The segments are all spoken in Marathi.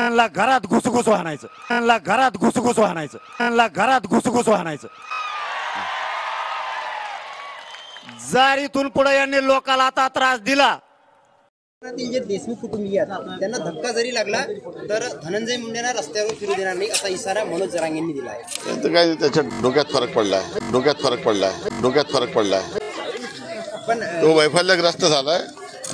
त्यांना घरात घुसघुस आणायचं, त्यांना घरात घुसघुस आणायचं, त्यांना घरात घुसघुस आणायचं. जर इथून पुढे यांनी लोकांना आता त्रास दिला, जे देशमुख कुटुंबीय आहेत त्यांना धक्का जरी लागला तर धनंजय मुंडेंना रस्त्यावर फिरू देणार नाही असा इशारा मनोज जरांगेंनी दिला आहे. तर काय त्याच्या डोक्यात फरक पडलाय, डोक्यात फरक पडलाय, डोक्यात फरक पडलाय. पण तो वैफल्यग्रस्त झालाय.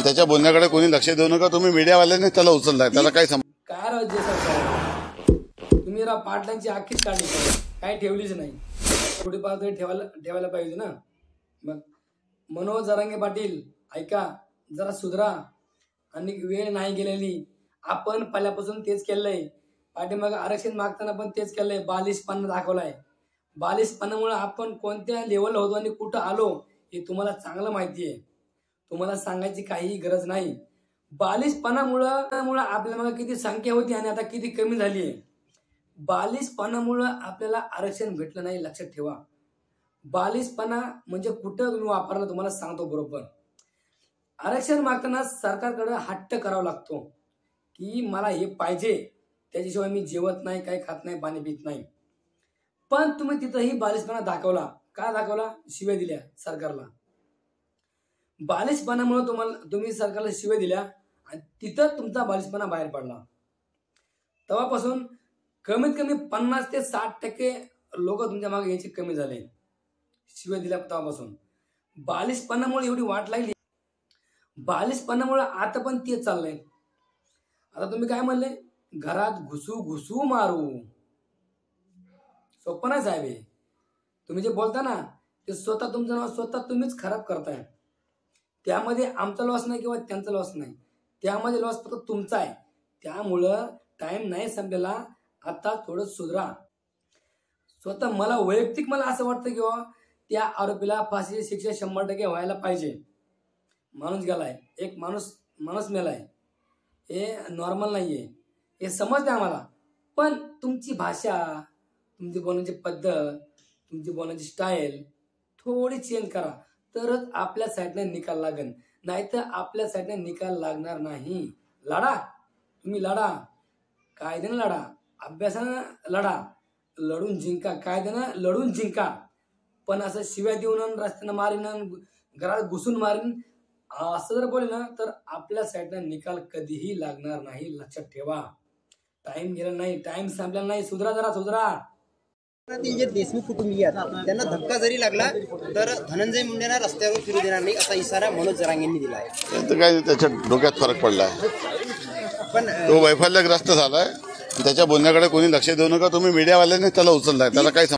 त्याच्या बोलण्याकडे कोणी लक्ष देऊ नका. तुम्ही मीडियावाल्यांनी त्याला उचललाय. त्याला काय काय राज्य सरकार तुम्ही पाटलांची आखीच काढली काय ठेवलीच नाही. थोडी पातळी ठेवायला पाहिजे ना. मग मनोज जरांगे पाटील ऐका, जरा सुधरा. आणि वेळ नाही गेलेली. आपण पहिल्यापासून तेच केलंय. पाठीमागे आरक्षण मागताना पण तेच केलंय. बालिशपणा दाखवलाय. बालिशपणामुळे आपण कोणत्या लेवलला होतो आणि कुठं आलो हे तुम्हाला चांगलं माहिती आहे. तुम्हाला सांगायची काही गरज नाही. बालिशपणामुळं आपल्याला किती संख्या होती आणि आता किती कमी झाली आहे. बालिशपणामुळं आपल्याला आरक्षण भेटलं नाही, लक्षात ठेवा. बालिशपणा म्हणजे कुठं तुम्ही वापरला तुम्हाला सांगतो बरोबर. आरक्षण मागताना सरकारकडे हट्ट करावा लागतो की मला हे पाहिजे, त्याच्याशिवाय मी जेवत नाही, काही खात नाही, पाणी पित नाही. पण तुम्ही तिथंही बालिशपणा दाखवला. का दाखवला? शिव्या दिल्या सरकारला. बालिशपणामुळे तुम्ही सरकारला शिव्या दिल्या आणि तिथं तुमचा बालिशपणा बाहेर पडला. तेव्हापासून कमीत कमी 50 ते 60% लोक तुमच्या मागे यायचे कमी झाले शिव्या दिल्या तेव्हापासून. बालिशपणामुळे एवढी वाट लागली. बालिशपणामुळे आता पण तेच चाललंय. आता तुम्ही काय म्हणले, घरात घुसू घुसू मारू. सोपं नाही साहेब हे. तुम्ही जे बोलता ना ते स्वतः तुमचं नाव स्वतः तुम्हीच खराब करताय. त्यामध्ये आमचा लॉस नाही किंवा त्यांचा लॉस नाही. त्यामध्ये लॉस फक्त तुमचा आहे. त्यामुळं टाइम नाही संपलेला. आता थोडं सुधरा. स्वतः मला वैयक्तिक असं वाटतं की त्या आरोपीला फाशीची शिक्षा 100% व्हायला पाहिजे. माणूस गेलाय, एक माणूस मेलाय. हे नॉर्मल नाहीये, हे समजते आम्हाला. पण तुमची भाषा, तुमची बोलण्याची पद्धत, तुमची बोलण्याची स्टाईल थोडी चेंज करा, तरच आपल्या साईडने निकाल लागेल. नाहीतर आपल्या साईडने निकाल लागणार नाही. लढा, तुम्ही लढा, कायद्यानं लढा, अभ्यासानं लढा, लढून जिंका, कायद्यानं लढून जिंका. पण असं शिव्या देऊन, रस्त्यानं मारीन, घरात घुसून मारीन असं जर बोलले ना तर आपल्या साईडनं निकाल कधीही लागणार नाही. लक्षात ठेवा. टाइम गेला नाही, टाइम संपलेला नाही. सुधरा, जरा सुधरा. जे देशमुख कुटुंबीय आहेत त्यांना धक्का जरी लागला तर धनंजय मुंडेंना रस्त्यावर फिरू देणार नाही असा इशारा मनोज जरांगेंनी दिला आहे. तर काय त्याच्या डोक्यात फरक पडलाय. पण तो वैफल्यग्रस्त झालाय. त्याच्या बोलण्याकडे कोणी लक्ष देऊ नका. तुम्ही मीडियावाल्यांनी त्याला उचललाय. त्याला काय